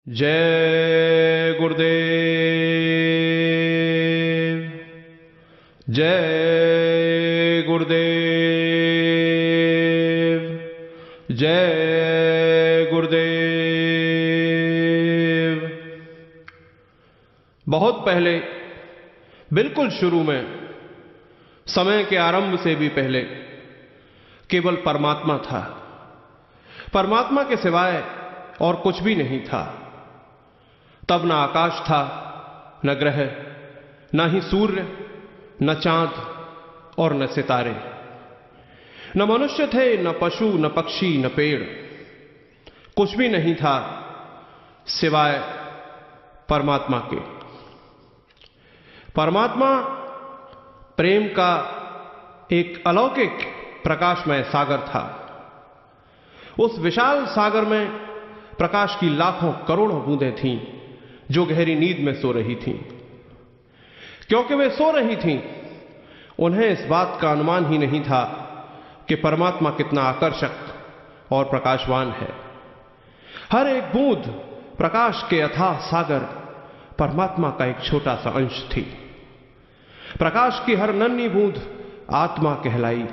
जय गुरुदेव, जय गुरुदेव, जय गुरुदेव। बहुत पहले, बिल्कुल शुरू में, समय के आरंभ से भी पहले केवल परमात्मा था। परमात्मा के सिवाय और कुछ भी नहीं था। तब न आकाश था, न ग्रह, न ही सूर्य, न चांद और न सितारे। न मनुष्य थे, न पशु, न पक्षी, न पेड़। कुछ भी नहीं था सिवाय परमात्मा के। परमात्मा प्रेम का एक अलौकिक प्रकाशमय सागर था। उस विशाल सागर में प्रकाश की लाखों करोड़ों बूंदें थीं जो गहरी नींद में सो रही थीं। क्योंकि वे सो रही थीं, उन्हें इस बात का अनुमान ही नहीं था कि परमात्मा कितना आकर्षक और प्रकाशवान है। हर एक बूंद प्रकाश के अथाह सागर परमात्मा का एक छोटा सा अंश थी। प्रकाश की हर नन्ही बूंद आत्मा कहलाई।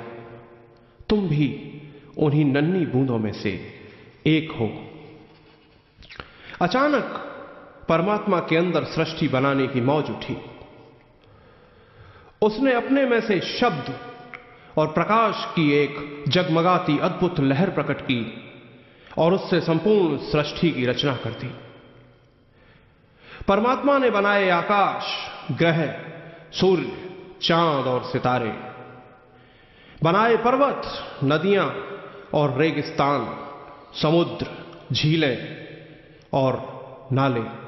तुम भी उन्हीं नन्ही बूंदों में से एक हो। अचानक परमात्मा के अंदर सृष्टि बनाने की मौज उठी। उसने अपने में से शब्द और प्रकाश की एक जगमगाती अद्भुत लहर प्रकट की और उससे संपूर्ण सृष्टि की रचना कर दी। परमात्मा ने बनाए आकाश, ग्रह, सूर्य, चांद और सितारे। बनाए पर्वत, नदियां और रेगिस्तान, समुद्र, झीलें और नाले।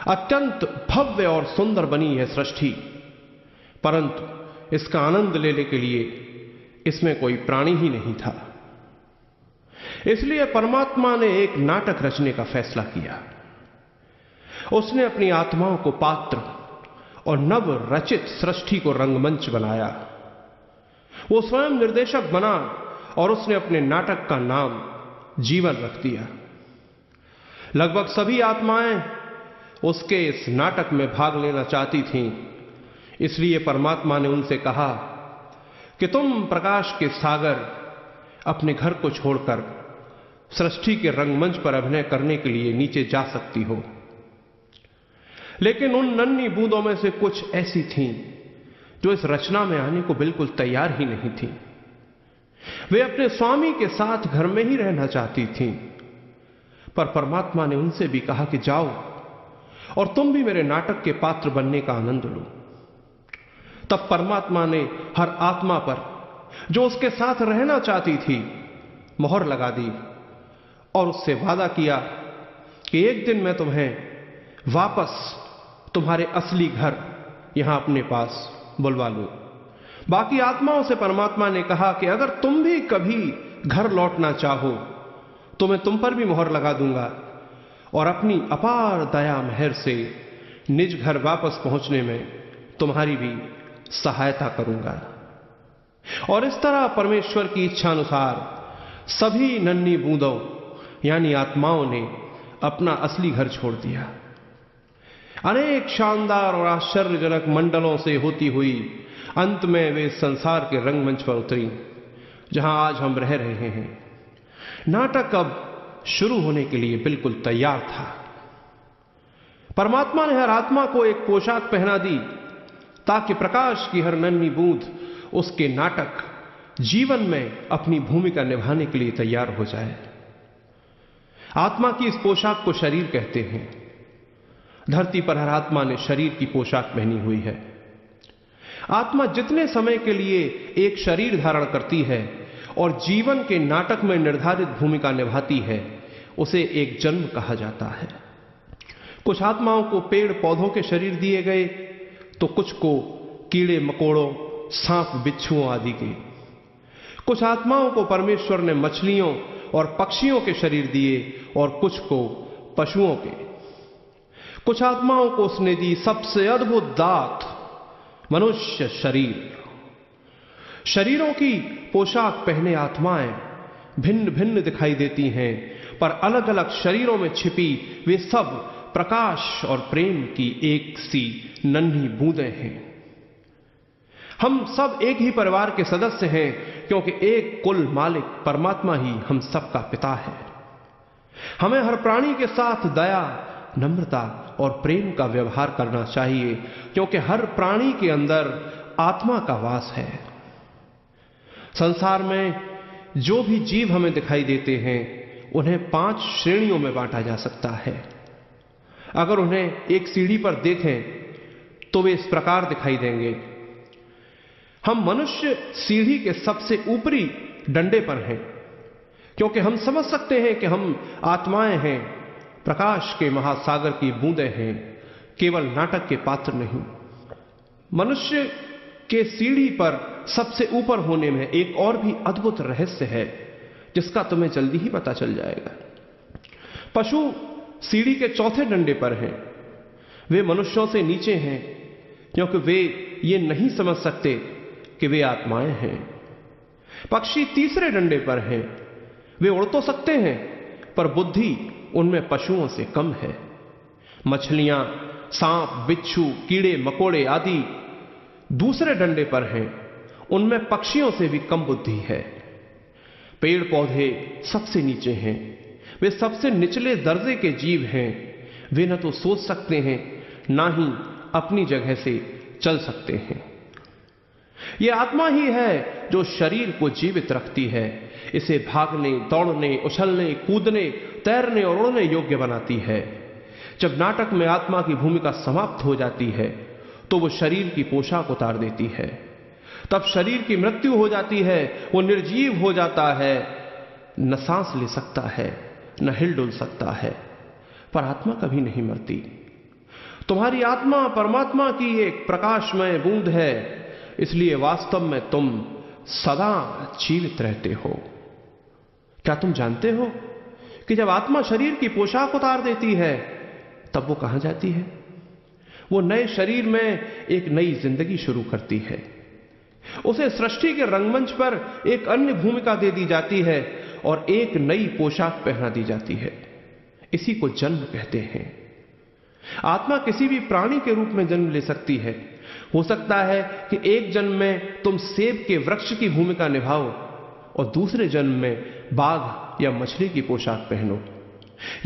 अत्यंत भव्य और सुंदर बनी यह सृष्टि, परंतु इसका आनंद लेने के लिए इसमें कोई प्राणी ही नहीं था। इसलिए परमात्मा ने एक नाटक रचने का फैसला किया। उसने अपनी आत्माओं को पात्र और नव रचित सृष्टि को रंगमंच बनाया। वो स्वयं निर्देशक बना और उसने अपने नाटक का नाम जीवन रख दिया। लगभग सभी आत्माएं उसके इस नाटक में भाग लेना चाहती थीं। इसलिए परमात्मा ने उनसे कहा कि तुम प्रकाश के सागर अपने घर को छोड़कर सृष्टि के रंगमंच पर अभिनय करने के लिए नीचे जा सकती हो। लेकिन उन नन्ही बूंदों में से कुछ ऐसी थीं जो इस रचना में आने को बिल्कुल तैयार ही नहीं थीं। वे अपने स्वामी के साथ घर में ही रहना चाहती थीं। पर परमात्मा ने उनसे भी कहा कि जाओ और तुम भी मेरे नाटक के पात्र बनने का आनंद लो। तब परमात्मा ने हर आत्मा पर जो उसके साथ रहना चाहती थी मोहर लगा दी और उससे वादा किया कि एक दिन मैं तुम्हें वापस तुम्हारे असली घर यहां अपने पास बुलवा लूं। बाकी आत्माओं से परमात्मा ने कहा कि अगर तुम भी कभी घर लौटना चाहो तो मैं तुम पर भी मोहर लगा दूंगा और अपनी अपार दया मेहर से निज घर वापस पहुंचने में तुम्हारी भी सहायता करूंगा। और इस तरह परमेश्वर की इच्छा अनुसार सभी नन्ही बूंदों यानी आत्माओं ने अपना असली घर छोड़ दिया। अनेक शानदार और आश्चर्यजनक मंडलों से होती हुई अंत में वे संसार के रंगमंच पर उतरी जहां आज हम रह रहे हैं। नाटक अब शुरू होने के लिए बिल्कुल तैयार था। परमात्मा ने हर आत्मा को एक पोशाक पहना दी ताकि प्रकाश की हर नन्ही बूंद उसके नाटक जीवन में अपनी भूमिका निभाने के लिए तैयार हो जाए। आत्मा की इस पोशाक को शरीर कहते हैं। धरती पर हर आत्मा ने शरीर की पोशाक पहनी हुई है। आत्मा जितने समय के लिए एक शरीर धारण करती है और जीवन के नाटक में निर्धारित भूमिका निभाती है उसे एक जन्म कहा जाता है। कुछ आत्माओं को पेड़ पौधों के शरीर दिए गए तो कुछ को कीड़े मकोड़ों, सांप बिच्छुओं आदि के। कुछ आत्माओं को परमेश्वर ने मछलियों और पक्षियों के शरीर दिए और कुछ को पशुओं के। कुछ आत्माओं को उसने दी सबसे अद्भुत दात, मनुष्य शरीर। शरीरों की पोशाक पहने आत्माएं भिन्न भिन्न दिखाई देती हैं, पर अलग अलग शरीरों में छिपी वे सब प्रकाश और प्रेम की एक सी नन्ही बूंदें हैं। हम सब एक ही परिवार के सदस्य हैं, क्योंकि एक कुल मालिक परमात्मा ही हम सबका पिता है। हमें हर प्राणी के साथ दया, नम्रता और प्रेम का व्यवहार करना चाहिए, क्योंकि हर प्राणी के अंदर आत्मा का वास है। संसार में जो भी जीव हमें दिखाई देते हैं, उन्हें 5 श्रेणियों में बांटा जा सकता है। अगर उन्हें एक सीढ़ी पर देखें तो वे इस प्रकार दिखाई देंगे। हम मनुष्य सीढ़ी के सबसे ऊपरी डंडे पर हैं, क्योंकि हम समझ सकते हैं कि हम आत्माएं हैं, प्रकाश के महासागर की बूंदें हैं, केवल नाटक के पात्र नहीं। मनुष्य के सीढ़ी पर सबसे ऊपर होने में एक और भी अद्भुत रहस्य है, जिसका तुम्हें जल्दी ही पता चल जाएगा। पशु सीढ़ी के चौथे डंडे पर हैं। वे मनुष्यों से नीचे हैं, क्योंकि वे ये नहीं समझ सकते कि वे आत्माएं हैं। पक्षी तीसरे डंडे पर हैं। वे उड़ तो सकते हैं, पर बुद्धि उनमें पशुओं से कम है। मछलियां, सांप, बिच्छू, कीड़े मकोड़े आदि दूसरे डंडे पर हैं। उनमें पक्षियों से भी कम बुद्धि है। पेड़ पौधे सबसे नीचे हैं। वे सबसे निचले दर्जे के जीव हैं। वे न तो सोच सकते हैं, ना ही अपनी जगह से चल सकते हैं। यह आत्मा ही है जो शरीर को जीवित रखती है, इसे भागने, दौड़ने, उछलने, कूदने, तैरने और उड़ने योग्य बनाती है। जब नाटक में आत्मा की भूमिका समाप्त हो जाती है, तो वो शरीर की पोशाक उतार देती है। तब शरीर की मृत्यु हो जाती है, वो निर्जीव हो जाता है, न सांस ले सकता है, न हिलडुल सकता है। पर आत्मा कभी नहीं मरती। तुम्हारी आत्मा परमात्मा की एक प्रकाशमय बूंद है, इसलिए वास्तव में तुम सदा जीवित रहते हो। क्या तुम जानते हो कि जब आत्मा शरीर की पोशाक उतार देती है, तब वो कहां जाती है? वो नए शरीर में एक नई जिंदगी शुरू करती है। उसे सृष्टि के रंगमंच पर एक अन्य भूमिका दे दी जाती है और एक नई पोशाक पहना दी जाती है। इसी को जन्म कहते हैं। आत्मा किसी भी प्राणी के रूप में जन्म ले सकती है। हो सकता है कि एक जन्म में तुम सेब के वृक्ष की भूमिका निभाओ और दूसरे जन्म में बाघ या मछली की पोशाक पहनो।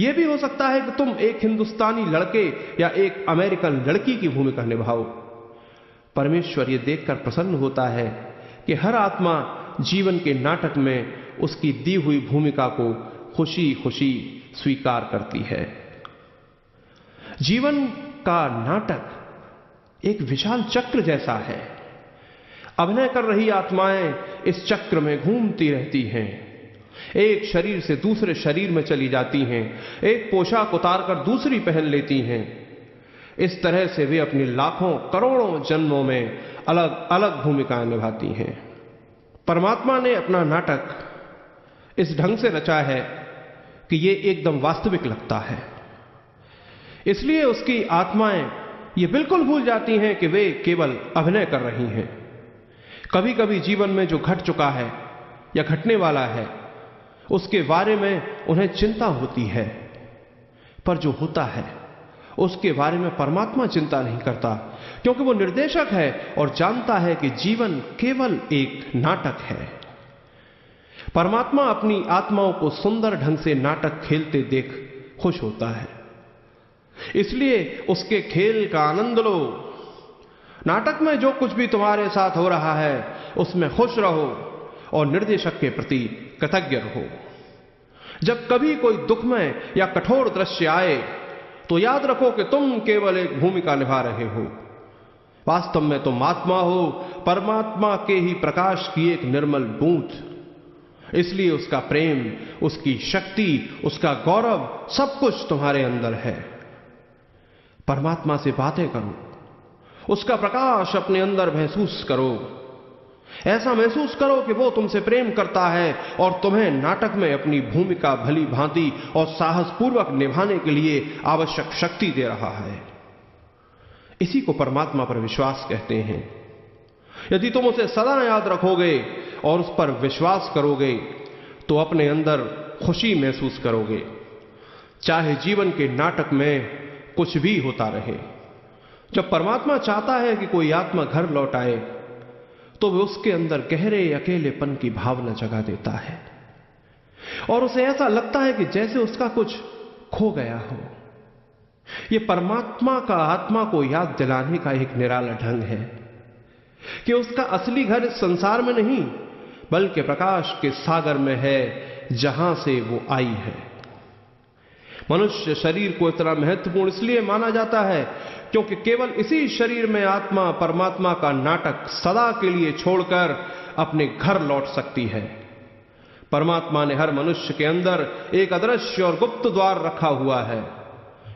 यह भी हो सकता है कि तुम एक हिंदुस्तानी लड़के या एक अमेरिकन लड़की की भूमिका निभाओ। परमेश्वर यह देखकर प्रसन्न होता है कि हर आत्मा जीवन के नाटक में उसकी दी हुई भूमिका को खुशी खुशी स्वीकार करती है। जीवन का नाटक एक विशाल चक्र जैसा है। अभिनय कर रही आत्माएं इस चक्र में घूमती रहती हैं। एक शरीर से दूसरे शरीर में चली जाती हैं, एक पोशाक उतारकर दूसरी पहन लेती हैं। इस तरह से वे अपनी लाखों करोड़ों जन्मों में अलग अलग भूमिकाएं निभाती हैं। परमात्मा ने अपना नाटक इस ढंग से रचा है कि यह एकदम वास्तविक लगता है। इसलिए उसकी आत्माएं ये बिल्कुल भूल जाती हैं कि वे केवल अभिनय कर रही हैं। कभी कभी जीवन में जो घट चुका है या घटने वाला है, उसके बारे में उन्हें चिंता होती है, पर जो होता है उसके बारे में परमात्मा चिंता नहीं करता, क्योंकि वो निर्देशक है और जानता है कि जीवन केवल एक नाटक है। परमात्मा अपनी आत्माओं को सुंदर ढंग से नाटक खेलते देख खुश होता है। इसलिए उसके खेल का आनंद लो। नाटक में जो कुछ भी तुम्हारे साथ हो रहा है, उसमें खुश रहो और निर्देशक के प्रति कृतज्ञ रहो। जब कभी कोई दुखमय या कठोर दृश्य आए, तो याद रखो कि तुम केवल एक भूमिका निभा रहे हो। वास्तव में तुम आत्मा हो, परमात्मा के ही प्रकाश की एक निर्मल बूंद। इसलिए उसका प्रेम, उसकी शक्ति, उसका गौरव सब कुछ तुम्हारे अंदर है। परमात्मा से बातें करो, उसका प्रकाश अपने अंदर महसूस करो। ऐसा महसूस करो कि वो तुमसे प्रेम करता है और तुम्हें नाटक में अपनी भूमिका भली भांति और साहसपूर्वक निभाने के लिए आवश्यक शक्ति दे रहा है। इसी को परमात्मा पर विश्वास कहते हैं। यदि तुम उसे सदा याद रखोगे और उस पर विश्वास करोगे, तो अपने अंदर खुशी महसूस करोगे, चाहे जीवन के नाटक में कुछ भी होता रहे। जब परमात्मा चाहता है कि कोई आत्मा घर लौट आए तो वह उसके अंदर गहरे अकेलेपन की भावना जगा देता है और उसे ऐसा लगता है कि जैसे उसका कुछ खो गया हो। यह परमात्मा का आत्मा को याद दिलाने का एक निराला ढंग है कि उसका असली घर इस संसार में नहीं बल्कि प्रकाश के सागर में है जहां से वो आई है। मनुष्य शरीर को इतना महत्वपूर्ण इसलिए माना जाता है क्योंकि केवल इसी शरीर में आत्मा परमात्मा का नाटक सदा के लिए छोड़कर अपने घर लौट सकती है। परमात्मा ने हर मनुष्य के अंदर एक अदृश्य और गुप्त द्वार रखा हुआ है।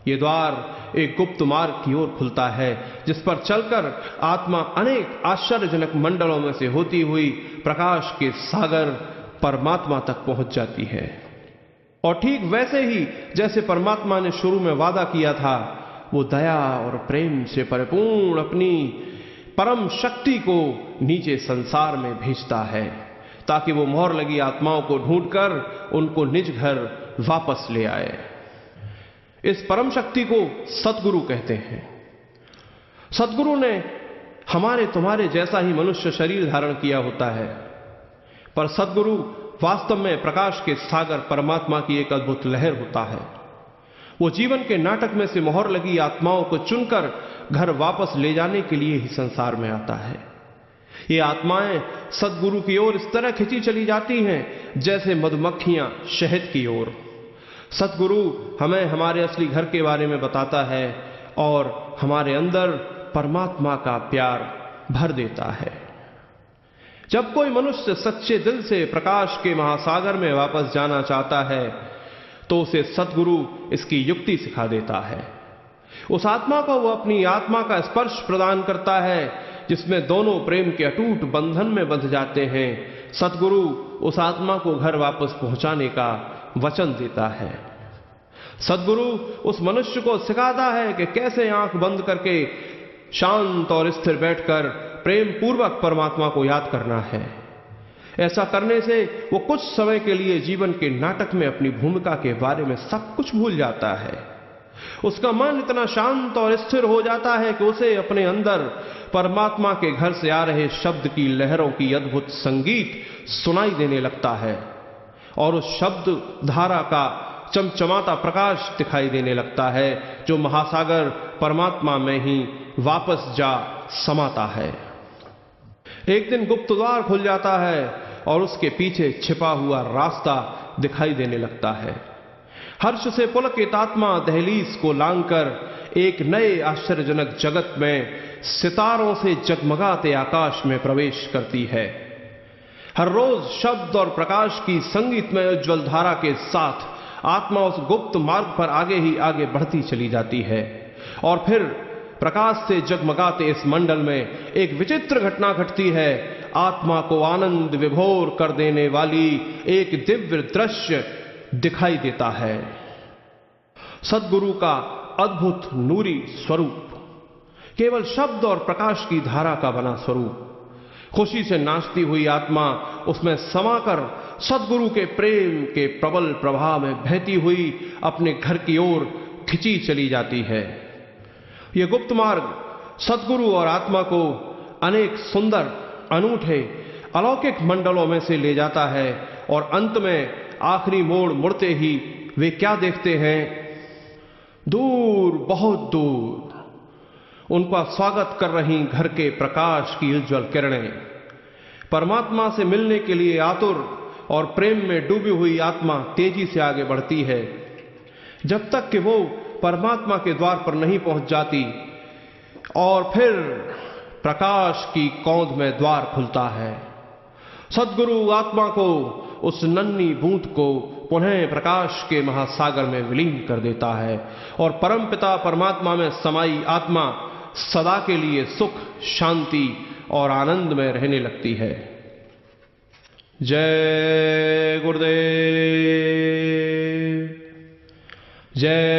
यह द्वार एक गुप्त मार्ग की ओर खुलता है जिस पर चलकर आत्मा अनेक आश्चर्यजनक मंडलों में से होती हुई प्रकाश के सागर परमात्मा तक पहुंच जाती है। और ठीक वैसे ही जैसे परमात्मा ने शुरू में वादा किया था, वो दया और प्रेम से परिपूर्ण अपनी परम शक्ति को नीचे संसार में भेजता है ताकि वो मोहर लगी आत्माओं को ढूंढकर उनको निज घर वापस ले आए। इस परम शक्ति को सतगुरु कहते हैं। सतगुरु ने हमारे तुम्हारे जैसा ही मनुष्य शरीर धारण किया होता है, पर सतगुरु वास्तव में प्रकाश के सागर परमात्मा की एक अद्भुत लहर होता है। वो जीवन के नाटक में से मोहर लगी आत्माओं को चुनकर घर वापस ले जाने के लिए ही संसार में आता है। ये आत्माएं सतगुरु की ओर इस तरह खिंची चली जाती हैं जैसे मधुमक्खियां शहद की ओर। सतगुरु हमें हमारे असली घर के बारे में बताता है और हमारे अंदर परमात्मा का प्यार भर देता है। जब कोई मनुष्य सच्चे दिल से प्रकाश के महासागर में वापस जाना चाहता है तो उसे सतगुरु इसकी युक्ति सिखा देता है। उस आत्मा को वो अपनी आत्मा का स्पर्श प्रदान करता है जिसमें दोनों प्रेम के अटूट बंधन में बंध जाते हैं। सतगुरु उस आत्मा को घर वापस पहुंचाने का वचन देता है। सतगुरु उस मनुष्य को सिखाता है कि कैसे आंख बंद करके शांत और स्थिर बैठकर प्रेम पूर्वक परमात्मा को याद करना है। ऐसा करने से वो कुछ समय के लिए जीवन के नाटक में अपनी भूमिका के बारे में सब कुछ भूल जाता है। उसका मन इतना शांत और स्थिर हो जाता है कि उसे अपने अंदर परमात्मा के घर से आ रहे शब्द की लहरों की अद्भुत संगीत सुनाई देने लगता है और उस शब्द धारा का चमचमाता प्रकाश दिखाई देने लगता है जो महासागर परमात्मा में ही वापस जा समाता है। एक दिन गुप्त द्वार खुल जाता है और उसके पीछे छिपा हुआ रास्ता दिखाई देने लगता है। हर्ष से पुलकित आत्मा दहलीज को लांघकर एक नए आश्चर्यजनक जगत में सितारों से जगमगाते आकाश में प्रवेश करती है। हर रोज शब्द और प्रकाश की संगीतमय उज्ज्वल धारा के साथ आत्मा उस गुप्त मार्ग पर आगे ही आगे बढ़ती चली जाती है और फिर प्रकाश से जगमगाते इस मंडल में एक विचित्र घटना घटती है। आत्मा को आनंद विभोर कर देने वाली एक दिव्य दृश्य दिखाई देता है। सतगुरु का अद्भुत नूरी स्वरूप, केवल शब्द और प्रकाश की धारा का बना स्वरूप। खुशी से नाचती हुई आत्मा उसमें समाकर सतगुरु के प्रेम के प्रबल प्रवाह में बहती हुई अपने घर की ओर खिंची चली जाती है। यह गुप्त मार्ग सतगुरु और आत्मा को अनेक सुंदर, अनूठे, अलौकिक मंडलों में से ले जाता है और अंत में आखिरी मोड़ मुड़ते ही वे क्या देखते हैं? दूर, बहुत दूर उनका स्वागत कर रही घर के प्रकाश की उज्ज्वल किरणें। परमात्मा से मिलने के लिए आतुर और प्रेम में डूबी हुई आत्मा तेजी से आगे बढ़ती है जब तक कि वो परमात्मा के द्वार पर नहीं पहुंच जाती और फिर प्रकाश की कौंध में द्वार खुलता है। सद्गुरु आत्मा को, उस नन्ही बूंद को पुनः प्रकाश के महासागर में विलीन कर देता है और परमपिता परमात्मा में समाई आत्मा सदा के लिए सुख, शांति और आनंद में रहने लगती है। जय गुरुदेव, जय